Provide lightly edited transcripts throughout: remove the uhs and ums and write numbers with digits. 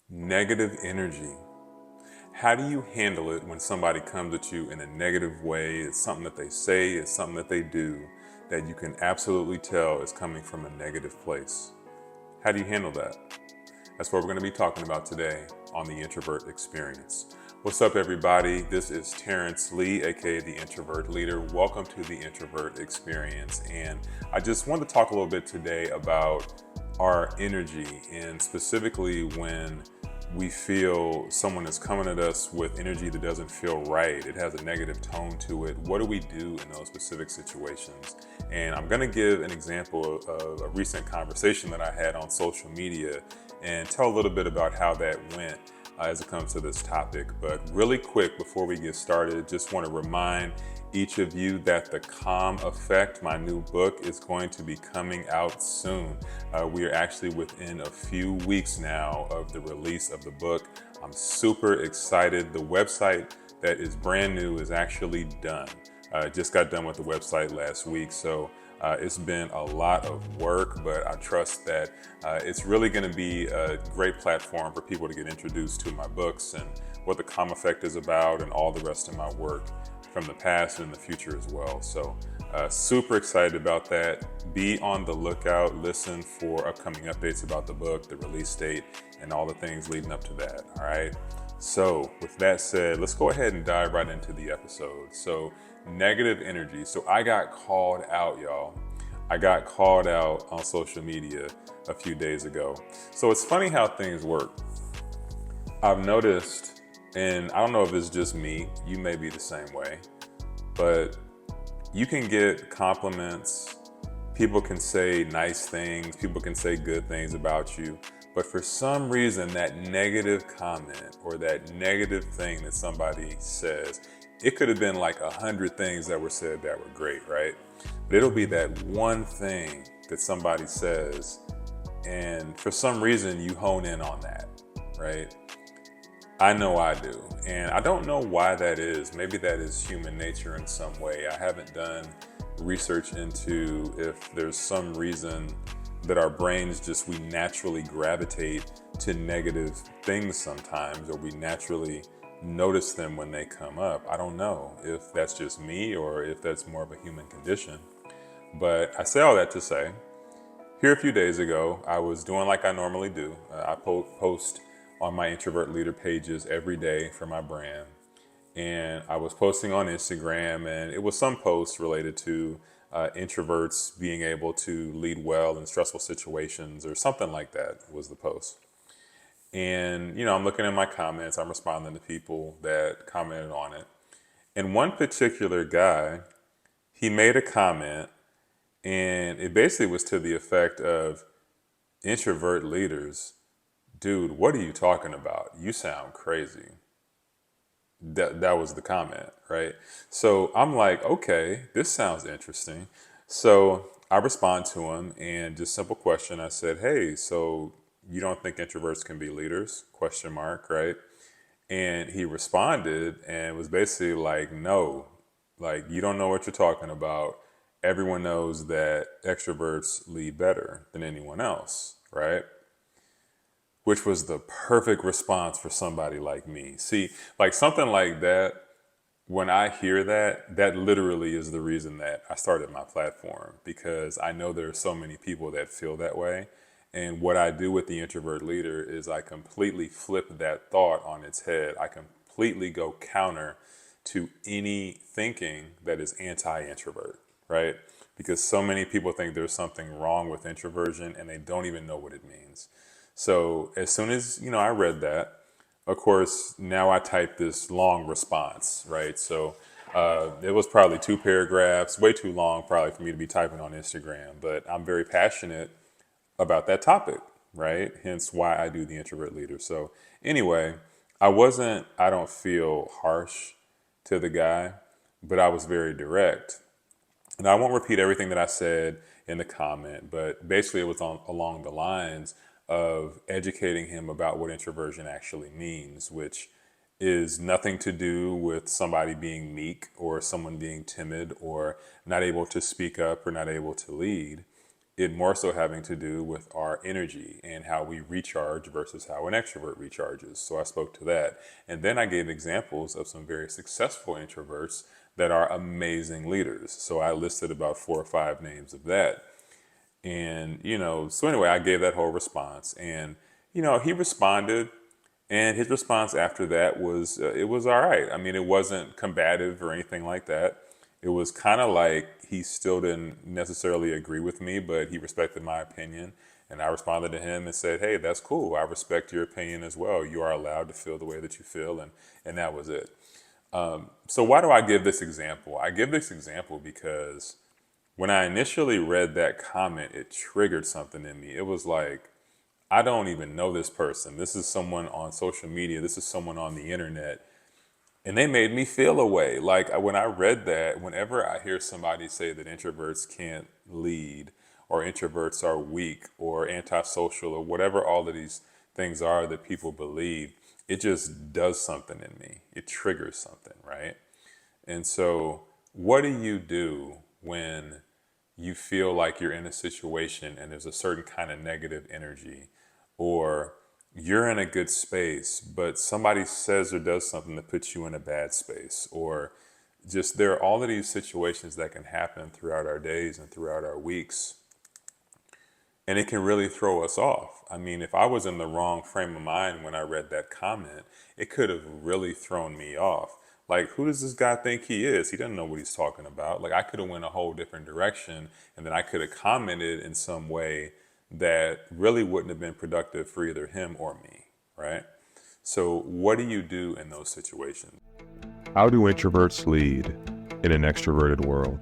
Negative energy. How do you handle it when somebody comes at you in a negative way? It's something that they say, it's something that they do that you can absolutely tell is coming from a negative place. How do you handle that? That's what we're going to be talking about today on the Introvert Experience. What's up, everybody? This is Terrence Lee, aka the Introvert Leader. Welcome to the Introvert Experience. And I just want to talk a little bit today about our energy, and specifically when we feel someone is coming at us with energy that doesn't feel right. It has a negative tone to it. What do we do in those specific situations? And I'm going to give an example of a recent conversation that I had on social media and tell a little bit about how that went as it comes to this topic. But really quick, before we get started, just want to remind each of you that The Calm Effect, my new book, is going to be coming out soon. We are actually within a few weeks now of the release of the book. I'm super excited. The website that is brand new is actually done. Just got done with the website last week, so it's been a lot of work, but I trust that it's really going to be a great platform for people to get introduced to my books and what the Calm Effect is about and all the rest of my work from the past and in the future as well. So super excited about that. Be on the lookout, listen for upcoming updates about the book, the release date, and all the things leading up to that. All right. So with that said, let's go ahead and dive right into the episode. So negative energy. So I got called out, y'all. I got called out on social media a few days ago. So it's funny how things work. I've noticed, and I don't know if it's just me, you may be the same way, but you can get compliments. People can say nice things. People can say good things about you. But for some reason, that negative comment or that negative thing that somebody says, it could have been like 100 things that were said that were great, right? But it'll be that one thing that somebody says, and for some reason you hone in on that, right? I know I do. And I don't know why that is. Maybe that is human nature in some way. I haven't done research into if there's some reason that our brains just, we naturally gravitate to negative things sometimes, or we naturally notice them when they come up. I don't know if that's just me or if that's more of a human condition. But I say all that to say, here a few days ago, I was doing like I normally do. I post on my Introvert Leader pages every day for my brand. And I was posting on Instagram, and it was some posts related to introverts being able to lead well in stressful situations, or something like that was the post. And, I'm looking at my comments, I'm responding to people that commented on it. And one particular guy, he made a comment, and it basically was to the effect of, introvert leaders, dude, what are you talking about? You sound crazy. That was the comment, right? So I'm like, okay, this sounds interesting. So I respond to him, and just simple question. I said, hey, so you don't think introverts can be leaders? Question mark, right? And he responded and was basically like, no, like, you don't know what you're talking about. Everyone knows that extroverts lead better than anyone else, right? Which was the perfect response for somebody like me. See, like something like that, when I hear that, that literally is the reason that I started my platform, because I know there are so many people that feel that way. And what I do with the Introvert Leader is I completely flip that thought on its head. I completely go counter to any thinking that is anti-introvert, right? Because so many people think there's something wrong with introversion and they don't even know what it means. So as soon as, I read that, of course, now I type this long response, right? So it was probably 2 paragraphs, way too long probably for me to be typing on Instagram, but I'm very passionate about that topic, right? Hence why I do the Introvert Leader. So anyway, I don't feel harsh to the guy, but I was very direct. And I won't repeat everything that I said in the comment, but basically it was along the lines of educating him about what introversion actually means, which is nothing to do with somebody being meek or someone being timid or not able to speak up or not able to lead. it more so having to do with our energy and how we recharge versus how an extrovert recharges. So I spoke to that. And then I gave examples of some very successful introverts that are amazing leaders. So I listed about 4 or 5 names of that. And, so anyway, I gave that whole response. And, he responded. And his response after that was, it was all right. I mean, it wasn't combative or anything like that. It was kind of like he still didn't necessarily agree with me, but he respected my opinion. And I responded to him and said, hey, that's cool. I respect your opinion as well. You are allowed to feel the way that you feel. And that was it. So why do I give this example? I give this example because when I initially read that comment, it triggered something in me. It was like, I don't even know this person. This is someone on social media. This is someone on the internet. And they made me feel a way. Like when I read that, whenever I hear somebody say that introverts can't lead or introverts are weak or antisocial or whatever all of these things are that people believe, it just does something in me. It triggers something, right? And so, what do you do when you feel like you're in a situation and there's a certain kind of negative energy, or you're in a good space, but somebody says or does something that puts you in a bad space, or just there are all of these situations that can happen throughout our days and throughout our weeks, and it can really throw us off. I mean, if I was in the wrong frame of mind when I read that comment, it could have really thrown me off. Like, who does this guy think he is? He doesn't know what he's talking about. Like, I could have went a whole different direction, and then I could have commented in some way that really wouldn't have been productive for either him or me, right? So what do you do in those situations? How do introverts lead in an extroverted world?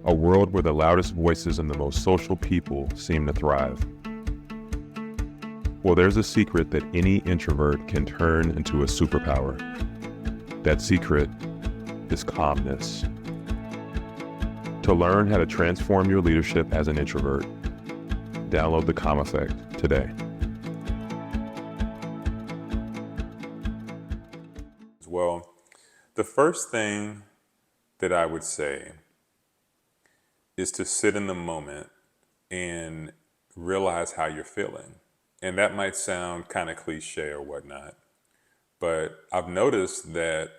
A world where the loudest voices and the most social people seem to thrive. Well, there's a secret that any introvert can turn into a superpower. That secret is calmness. To learn how to transform your leadership as an introvert, download the Calm Effect today. Well, the first thing that I would say is to sit in the moment and realize how you're feeling. And that might sound kind of cliche or whatnot, but I've noticed that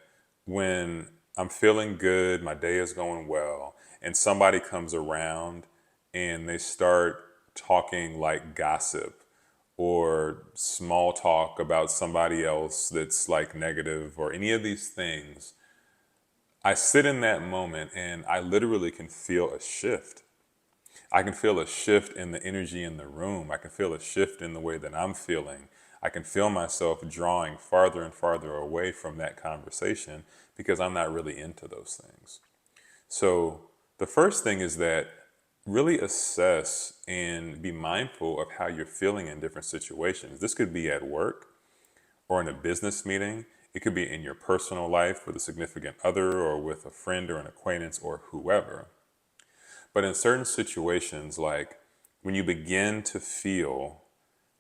when I'm feeling good, my day is going well, and somebody comes around and they start talking like gossip or small talk about somebody else that's like negative or any of these things, I sit in that moment and I literally can feel a shift. I can feel a shift in the energy in the room. I can feel a shift in the way that I'm feeling. I can feel myself drawing farther and farther away from that conversation because I'm not really into those things. So the first thing is that really assess and be mindful of how you're feeling in different situations. This could be at work or in a business meeting. It could be in your personal life with a significant other or with a friend or an acquaintance or whoever. But in certain situations, like when you begin to feel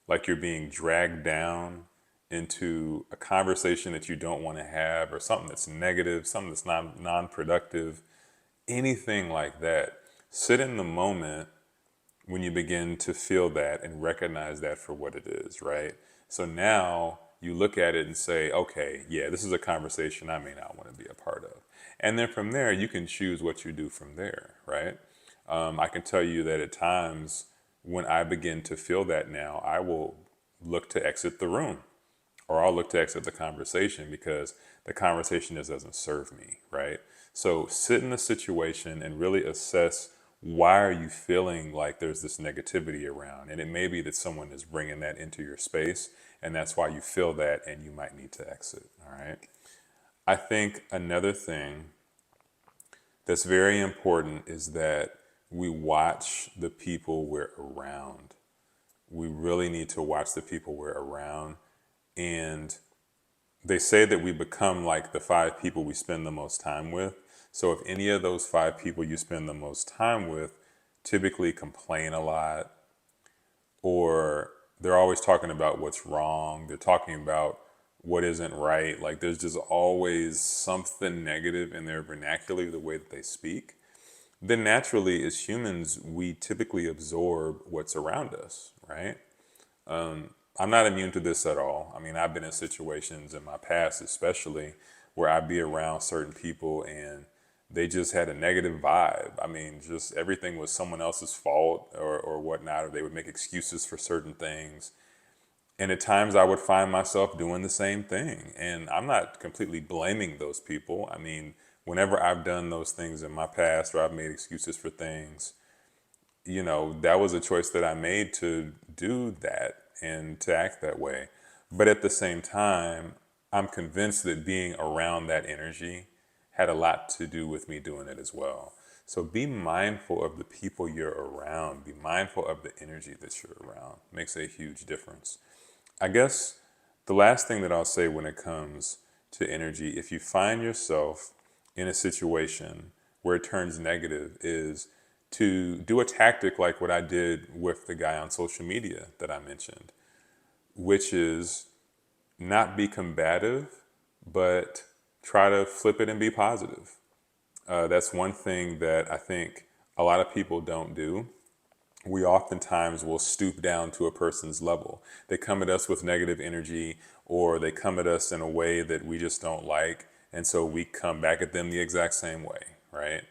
like you're being dragged down into a conversation that you don't want to have, or something that's negative, something that's non-productive, anything like that, sit in the moment when you begin to feel that and recognize that for what it is, right? So now you look at it and say, okay, yeah, this is a conversation I may not want to be a part of. And then from there, you can choose what you do from there, right? I can tell you that at times when I begin to feel that now, I will look to exit the room or I'll look to exit the conversation because the conversation just doesn't serve me, right? So sit in the situation and really assess, why are you feeling like there's this negativity around? And it may be that someone is bringing that into your space, and that's why you feel that and you might need to exit, all right? I think another thing that's very important is that we watch the people we're around. We really need to watch the people we're around. And they say that we become like the 5 people we spend the most time with. So if any of those 5 people you spend the most time with typically complain a lot, or they're always talking about what's wrong, they're talking about what isn't right, like there's just always something negative in their vernacular, the way that they speak, then naturally, as humans, we typically absorb what's around us, right? I'm not immune to this at all. I mean, I've been in situations in my past, especially, where I'd be around certain people and they just had a negative vibe. I mean, just everything was someone else's fault or whatnot, or they would make excuses for certain things. And at times I would find myself doing the same thing. And I'm not completely blaming those people. I mean, whenever I've done those things in my past or I've made excuses for things, that was a choice that I made to do that and to act that way. But at the same time, I'm convinced that being around that energy had a lot to do with me doing it as well. So be mindful of the people you're around. Be mindful of the energy that you're around. Makes a huge difference. I guess the last thing that I'll say when it comes to energy, if you find yourself in a situation where it turns negative, is to do a tactic like what I did with the guy on social media that I mentioned, which is not be combative, but try to flip it and be positive. That's one thing that I think a lot of people don't do. We oftentimes will stoop down to a person's level. They come at us with negative energy, or they come at us in a way that we just don't like. And so we come back at them the exact same way, right?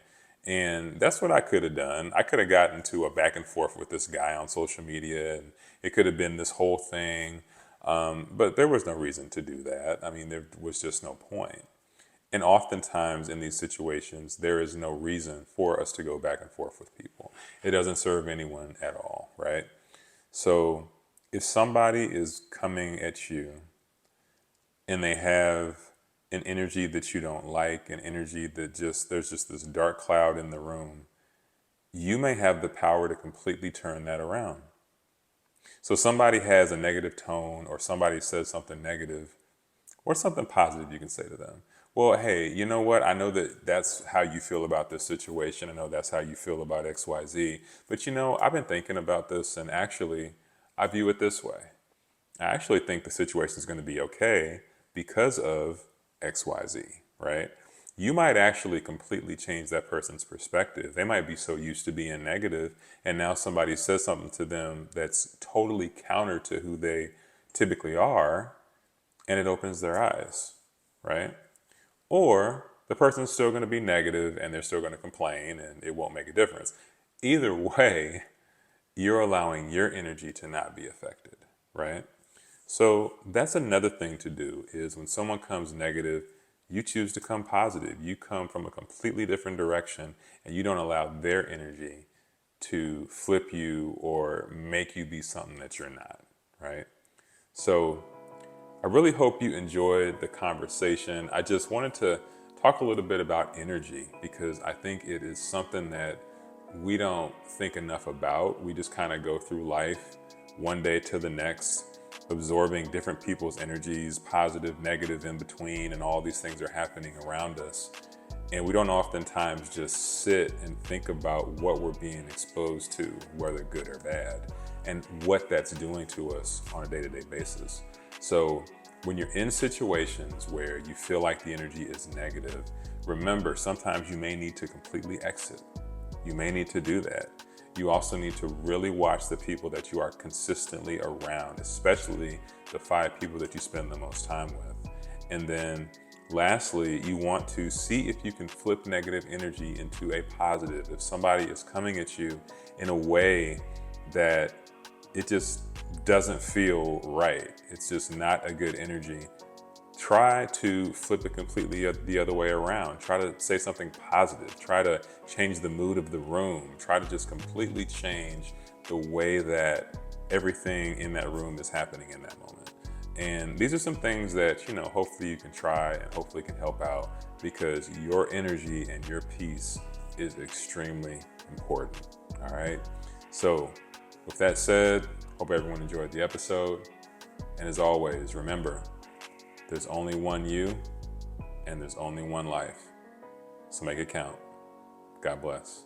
And that's what I could have done. I could have gotten to a back and forth with this guy on social media, and it could have been this whole thing. But there was no reason to do that. I mean, there was just no point. And oftentimes in these situations, there is no reason for us to go back and forth with people. It doesn't serve anyone at all, right? So if somebody is coming at you and they have an energy that you don't like, an energy that there's just this dark cloud in the room, you may have the power to completely turn that around. So somebody has a negative tone, or somebody says something negative, what's something positive you can say to them? Well, hey, you know what? I know that that's how you feel about this situation. I know that's how you feel about XYZ. But I've been thinking about this, and actually, I view it this way. I actually think the situation is going to be okay because of XYZ, right? You might actually completely change that person's perspective. They might be so used to being negative, and now somebody says something to them that's totally counter to who they typically are, and it opens their eyes, right? Or the person's still going to be negative and they're still going to complain and it won't make a difference. Either way, you're allowing your energy to not be affected, right? So that's another thing to do, is when someone comes negative, you choose to come positive. You come from a completely different direction and you don't allow their energy to flip you or make you be something that you're not, right? So I really hope you enjoyed the conversation. I just wanted to talk a little bit about energy, because I think it is something that we don't think enough about. We just kind of go through life one day to the next, absorbing different people's energies, positive, negative, in between, and all these things are happening around us. And we don't oftentimes just sit and think about what we're being exposed to, whether good or bad, and what that's doing to us on a day-to-day basis. So when you're in situations where you feel like the energy is negative, remember, sometimes you may need to completely exit. You may need to do that. You also need to really watch the people that you are consistently around, especially the 5 people that you spend the most time with. And then lastly, you want to see if you can flip negative energy into a positive. If somebody is coming at you in a way that it just doesn't feel right, it's just not a good energy, try to flip it completely the other way around. Try to say something positive. Try to change the mood of the room. Try to just completely change the way that everything in that room is happening in that moment. And these are some things that, hopefully you can try and hopefully can help out, because your energy and your peace is extremely important. All right. So with that said, hope everyone enjoyed the episode. And as always, remember, there's only one you and there's only one life. So make it count. God bless.